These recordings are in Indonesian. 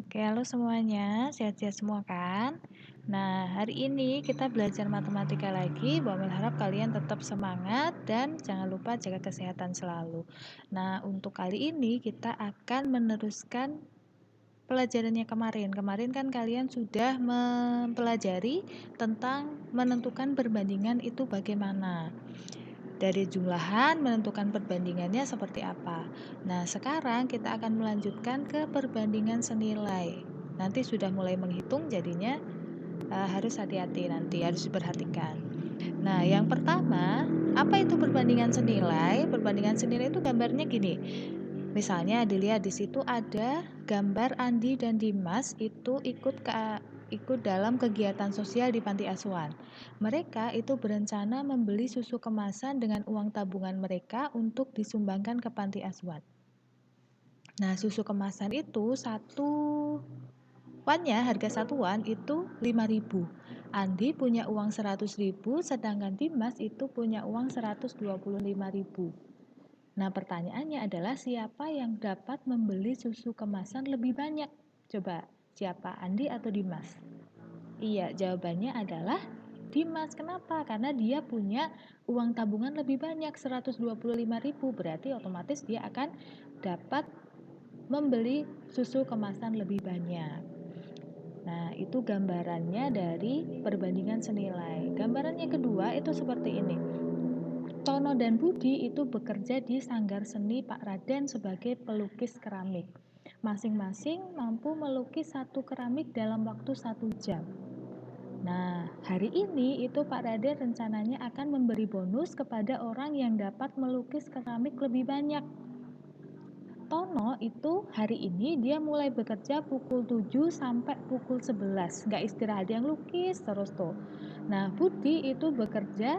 Oke, halo semuanya, sehat-sehat semua kan? Nah, hari ini kita belajar matematika lagi. Bang harap kalian tetap semangat dan jangan lupa jaga kesehatan selalu. Nah, untuk kali ini kita akan meneruskan pelajarannya kemarin. Kemarin kan kalian sudah mempelajari tentang menentukan perbandingan itu bagaimana. Dari jumlahan menentukan perbandingannya seperti apa. Nah, sekarang kita akan melanjutkan ke perbandingan senilai. Nanti sudah mulai menghitung jadinya harus hati-hati nanti, harus diperhatikan. Nah, yang pertama, apa itu perbandingan senilai? Perbandingan senilai itu gambarnya gini. Misalnya dilihat di situ ada gambar Andi dan Dimas itu ikut dalam kegiatan sosial di panti asuhan. Mereka itu berencana membeli susu kemasan dengan uang tabungan mereka untuk disumbangkan ke panti asuhan. Nah, susu kemasan itu harga satuan itu 5.000. Andi punya uang 100.000, sedangkan Dimas itu punya uang 125.000. Nah, pertanyaannya adalah siapa yang dapat membeli susu kemasan lebih banyak? Coba, siapa? Andi atau Dimas? Iya, jawabannya adalah Dimas. Kenapa? Karena dia punya uang tabungan lebih banyak, 125.000. Berarti otomatis dia akan dapat membeli susu kemasan lebih banyak. Nah, itu gambarannya dari perbandingan senilai. Gambaran yang kedua itu seperti ini. Tono dan Budi itu bekerja di Sanggar Seni Pak Raden sebagai pelukis keramik. Masing-masing mampu melukis satu keramik dalam waktu 1 jam. Nah, hari ini itu Pak Raden rencananya akan memberi bonus kepada orang yang dapat melukis keramik lebih banyak. Tono itu hari ini dia mulai bekerja pukul 7 sampai pukul 11. Nggak istirahat, yang lukis terus tuh. Nah, Budi itu bekerja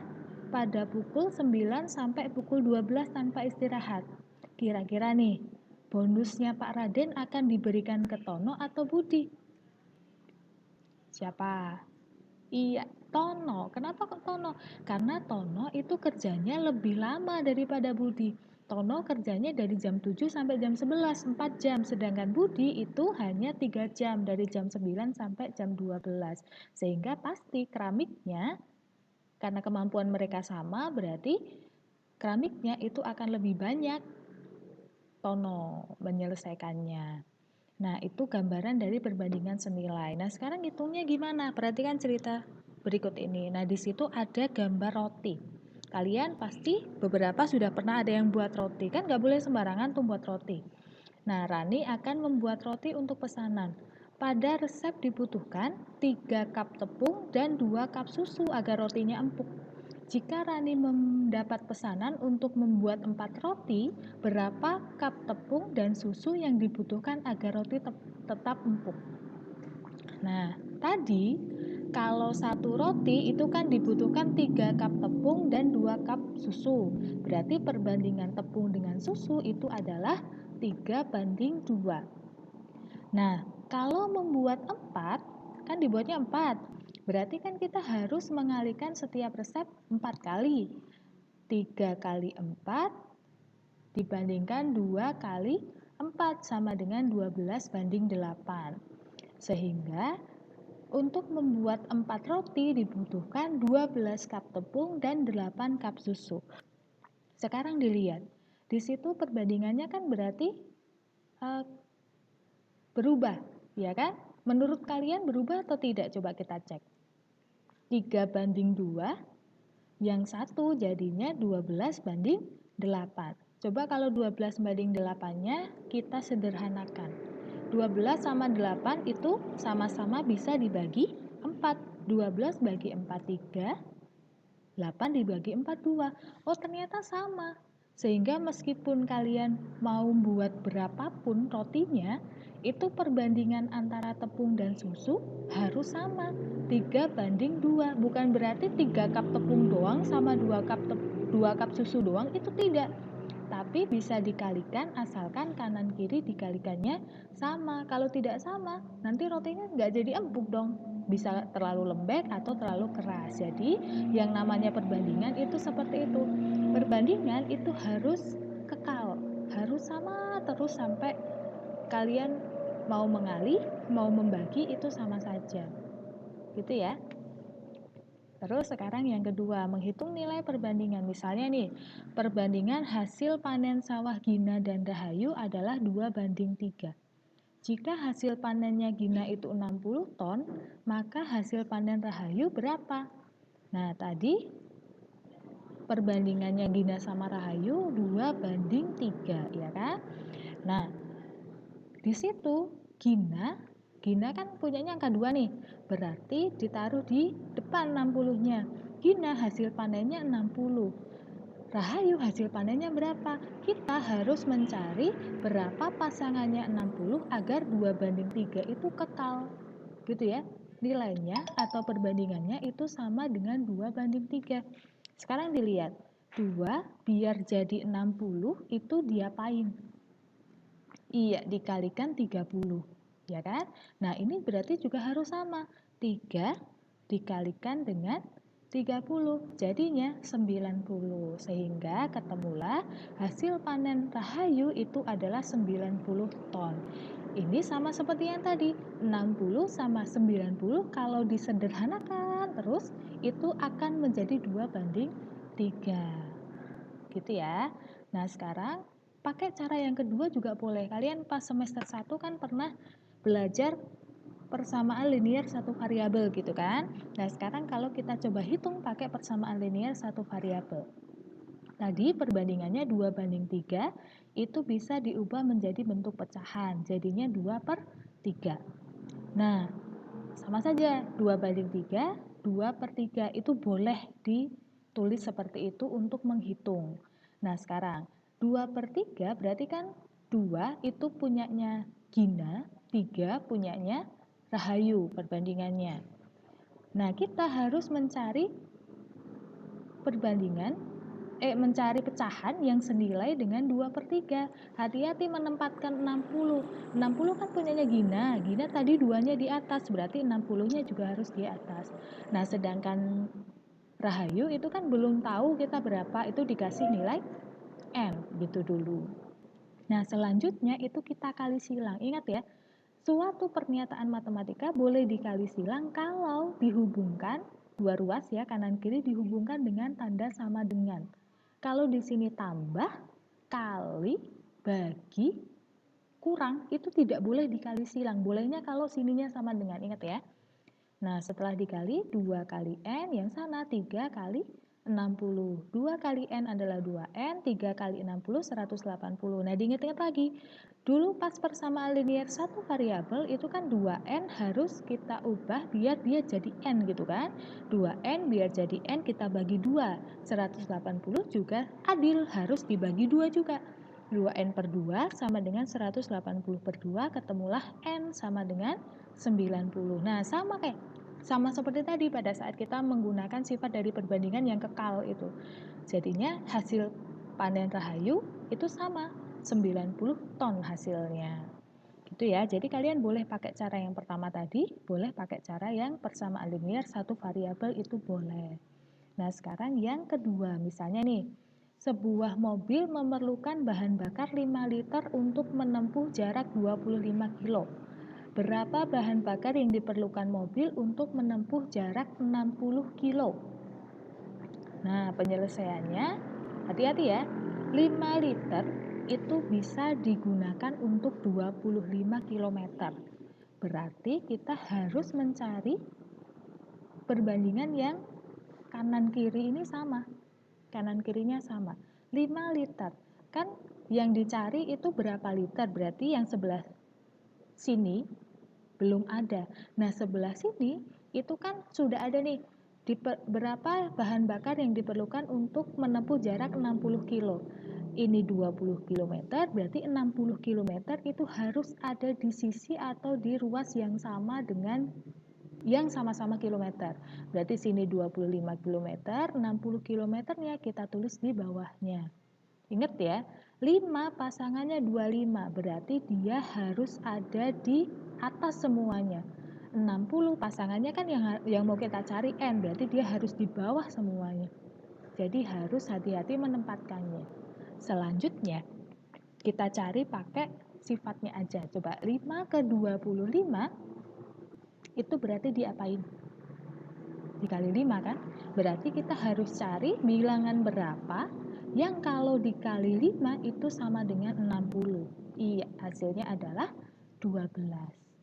pada pukul 9 sampai pukul 12 tanpa istirahat. Kira-kira nih, bonusnya Pak Raden akan diberikan ke Tono atau Budi? Siapa? Iya, Tono. Kenapa kok Tono? Karena Tono itu kerjanya lebih lama daripada Budi. Tono kerjanya dari jam 7 sampai jam 11, 4 jam. Sedangkan Budi itu hanya 3 jam, dari jam 9 sampai jam 12. Sehingga pasti keramiknya, karena kemampuan mereka sama, berarti keramiknya itu akan lebih banyak Tono menyelesaikannya. Nah, itu gambaran dari perbandingan senilai. Nah, sekarang hitungnya gimana? Perhatikan cerita berikut ini. Nah, di situ ada gambar roti. Kalian pasti beberapa sudah pernah ada yang buat roti. Kan nggak boleh sembarangan tuh buat roti. Nah, Rani akan membuat roti untuk pesanan. Pada resep dibutuhkan 3 cup tepung dan 2 cup susu agar rotinya empuk. Jika Rani mendapat pesanan untuk membuat 4 roti, berapa cup tepung dan susu yang dibutuhkan agar roti tetap empuk? Nah, tadi kalau satu roti itu kan dibutuhkan 3 cup tepung dan 2 cup susu. Berarti perbandingan tepung dengan susu itu adalah 3:2. Nah, kalau membuat 4, kan dibuatnya 4. Berarti kan kita harus mengalihkan setiap resep 4 kali. 3 kali 4 dibandingkan 2 kali 4 sama dengan 12:8. Sehingga untuk membuat 4 roti dibutuhkan 12 cup tepung dan 8 cup susu. Sekarang dilihat, di situ perbandingannya kan berarti uh, berubah, ya kan? Menurut kalian berubah atau tidak? Coba kita cek. 3:2, yang satu jadinya 12:8. Coba kalau 12:8-nya kita sederhanakan. 12 sama 8 itu sama-sama bisa dibagi 4. 12 bagi 4 3, 8 dibagi 4 2. Oh, ternyata sama. Sehingga meskipun kalian mau buat berapapun rotinya, itu perbandingan antara tepung dan susu harus sama, 3:2. Bukan berarti 3 cup tepung doang sama 2 cup susu doang, itu tidak. Tapi bisa dikalikan asalkan kanan kiri dikalikannya sama. Kalau tidak sama, nanti rotinya nggak jadi empuk dong. Bisa terlalu lembek atau terlalu keras. Jadi yang namanya perbandingan itu seperti itu. Perbandingan itu harus kekal, harus sama terus sampai kalian mau mengalih, mau membagi itu sama saja. Gitu ya. Terus sekarang yang kedua, menghitung nilai perbandingan. Misalnya nih, perbandingan hasil panen sawah Gina dan Rahayu adalah 2:3. Jika hasil panennya Gina itu 60 ton, maka hasil panen Rahayu berapa? Nah, tadi perbandingannya Gina sama Rahayu 2:3, ya kan? Nah, di situ Gina kan punyanya angka 2 nih, berarti ditaruh di depan 60-nya. Gina hasil panennya 60. Rahayu hasil panennya berapa? Kita harus mencari berapa pasangannya 60 agar 2:3 itu kekal. Gitu ya. Nilainya atau perbandingannya itu sama dengan 2:3. Sekarang dilihat. 2 biar jadi 60 itu diapain? Iya, dikalikan 30, ya kan? Nah, ini berarti juga harus sama. 3 dikalikan dengan 30, jadinya 90. Sehingga ketemulah hasil panen Rahayu itu adalah 90 ton. Ini sama seperti yang tadi, 60 sama 90 kalau disederhanakan terus itu akan menjadi 2:3. Gitu ya. Nah, sekarang pakai cara yang kedua juga boleh. Kalian pas semester 1 kan pernah belajar persamaan linear satu variabel gitu kan. Nah, sekarang kalau kita coba hitung pakai persamaan linear satu variabel. Tadi perbandingannya 2:3 itu bisa diubah menjadi bentuk pecahan. Jadinya 2/3. Nah, sama saja 2:3, 2/3 itu boleh ditulis seperti itu untuk menghitung. Nah, sekarang 2/3 berarti kan 2 itu punyanya Gina, 3 punyanya Rahayu perbandingannya. Nah, kita harus mencari mencari pecahan yang senilai dengan 2/3. Hati-hati menempatkan 60. 60 kan punyanya Gina. Gina tadi 2-nya di atas, berarti 60-nya juga harus di atas. Nah, sedangkan Rahayu itu kan belum tahu kita berapa, itu dikasih nilai N gitu dulu. Nah, selanjutnya itu kita kali silang. Ingat ya, suatu pernyataan matematika boleh dikali silang kalau dihubungkan dua ruas ya, kanan kiri dihubungkan dengan tanda sama dengan. Kalau di sini tambah, kali, bagi, kurang, itu tidak boleh dikali silang. Bolehnya kalau sininya sama dengan, ingat ya. Nah, setelah dikali, 2 kali N yang sana, 3 kali 60. 2 kali N adalah 2N, 3 kali 60, 180. Nah, diingat-ingat lagi. Dulu pas persamaan linear satu variabel, itu kan 2N harus kita ubah biar dia jadi N gitu kan. 2N biar jadi N kita bagi 2. 180 juga adil, harus dibagi 2 juga. 2N/2 sama dengan 180/2, ketemulah N sama dengan 90. Nah, sama seperti tadi pada saat kita menggunakan sifat dari perbandingan yang kekal itu. Jadinya hasil panen Rahayu itu sama, 90 ton hasilnya. Gitu ya. Jadi kalian boleh pakai cara yang pertama tadi, boleh pakai cara yang persamaan linear satu variabel itu boleh. Nah, sekarang yang kedua, misalnya nih, sebuah mobil memerlukan bahan bakar 5 liter untuk menempuh jarak 25 kilo. Berapa bahan bakar yang diperlukan mobil untuk menempuh jarak 60 kilo? Nah, penyelesaiannya, hati-hati ya, 5 liter itu bisa digunakan untuk 25 km. Berarti kita harus mencari perbandingan yang kanan kiri ini sama. Kanan kirinya sama. 5 liter. Kan yang dicari itu berapa liter? Berarti yang sebelah sini belum ada. Nah, sebelah sini itu kan sudah ada nih. Berapa bahan bakar yang diperlukan untuk menempuh jarak 60 kilo. Ini 20 km, berarti 60 km itu harus ada di sisi atau di ruas yang sama dengan yang sama-sama kilometer. Berarti sini 25 km, 60 km-nya kita tulis di bawahnya. Ingat ya, 5 pasangannya 25, berarti dia harus ada di atas semuanya. 60 pasangannya kan yang mau kita cari N, berarti dia harus di bawah semuanya. Jadi harus hati-hati menempatkannya. Selanjutnya, kita cari pakai sifatnya aja. Coba 5 ke 25 itu berarti diapain? Dikali 5 kan? Berarti kita harus cari bilangan berapa yang kalau dikali 5 itu sama dengan 60. Iya, hasilnya adalah 12.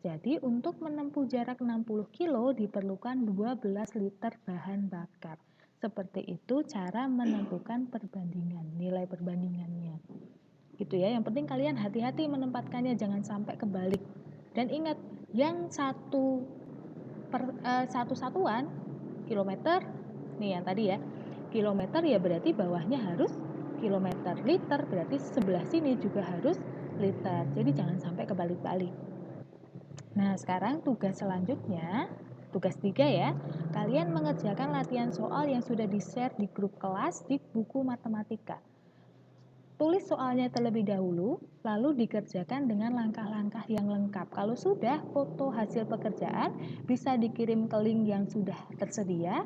Jadi untuk menempuh jarak 60 kilo diperlukan 12 liter bahan bakar. Seperti itu cara menentukan perbandingan, nilai perbandingannya. Gitu ya, yang penting kalian hati-hati menempatkannya, jangan sampai kebalik. Dan ingat, yang satu satuan kilometer, nih yang tadi ya, kilometer ya berarti bawahnya harus kilometer, liter berarti sebelah sini juga harus liter, jadi jangan sampai kebalik-balik. Nah sekarang tugas selanjutnya, tugas 3 ya, kalian mengerjakan latihan soal yang sudah di-share di grup kelas di buku matematika. Tulis soalnya terlebih dahulu, lalu dikerjakan dengan langkah-langkah yang lengkap. Kalau sudah, foto hasil pekerjaan bisa dikirim ke link yang sudah tersedia,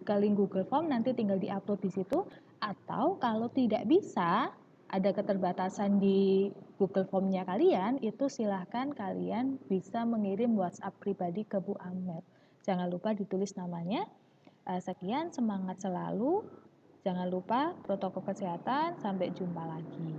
ke link Google Form, nanti tinggal diupload di situ. Atau kalau tidak bisa, ada keterbatasan di Google Form-nya kalian, itu silahkan kalian bisa mengirim WhatsApp pribadi ke Bu Amer. Jangan lupa ditulis namanya. Sekian, semangat selalu. Jangan lupa protokol kesehatan. Sampai jumpa lagi.